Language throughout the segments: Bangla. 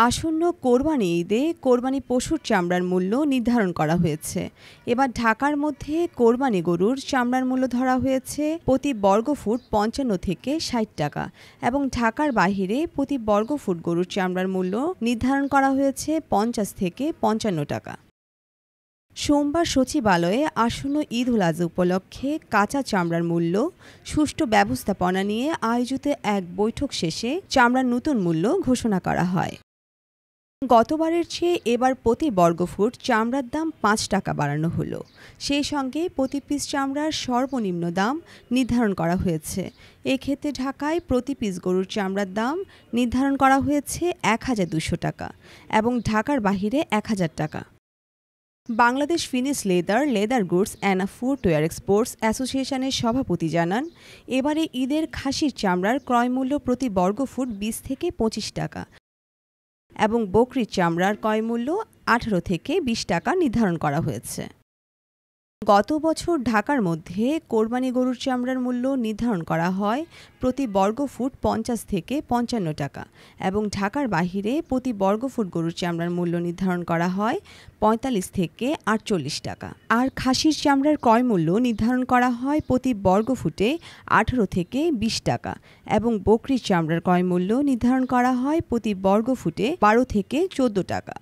আসন্ন কোরবানি ঈদে কোরবানি পশুর চামড়ার মূল্য নির্ধারণ করা হয়েছে। এবার ঢাকার মধ্যে কোরবানি গরুর চামড়ার মূল্য ধরা হয়েছে প্রতি বর্গফুট ৫৫ থেকে ৬০ টাকা এবং ঢাকার বাহিরে প্রতি বর্গফুট গরুর চামড়ার মূল্য নির্ধারণ করা হয়েছে ৫০ থেকে ৫৫ টাকা। সোমবার সচিবালয়ে আসন্ন ঈদ উল আজহা উপলক্ষে কাঁচা চামড়ার মূল্য সুষ্ঠু ব্যবস্থাপনা নিয়ে আয়োজিত এক বৈঠক শেষে চামড়ার নতুন মূল্য ঘোষণা করা হয়। গতবারের চেয়ে এবার প্রতি বর্গফুট চামড়ার দাম ৫ টাকা বাড়ানো হলো। সেই সঙ্গে প্রতি পিস চামড়ার সর্বনিম্ন দাম নির্ধারণ করা হয়েছে। এক্ষেত্রে ঢাকায় প্রতি পিস গরুর চামড়ার দাম নির্ধারণ করা হয়েছে ১,২০০ টাকা এবং ঢাকার বাহিরে ১,০০০ টাকা। Bangladesh finish leather goods and footwear exports অ্যাসোসিয়েশনের সভাপতি জানান, এবারে ঈদের খাসির চামড়ার ক্রয়মূল্য প্রতি বর্গফুট ২০ থেকে ২৫ টাকা এবং বকরির চামড়ার ক্রয়মূল্য ১৮ থেকে ২০ টাকা নির্ধারণ করা হয়েছে। গত বছর ঢাকার মধ্যে কোরবানি গরুর চামড়ার মূল্য নির্ধারণ করা হয় প্রতি বর্গফুট ৫০ থেকে ৫৫ টাকা এবং ঢাকার বাহিরে প্রতি বর্গফুট গরুর চামড়ার মূল্য নির্ধারণ করা হয় ৪৫ থেকে ৪৮ টাকা। আর খাসির চামড়ার ক্রয়মূল্য নির্ধারণ করা হয় প্রতি বর্গফুটে ১৮ থেকে ২০ টাকা এবং বকরির চামড়ার ক্রয়মূল্য নির্ধারণ করা হয় প্রতি বর্গফুটে ১২ থেকে ১৪ টাকা।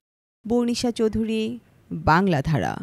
বর্ণিশা চৌধুরী, বাংলাধারা।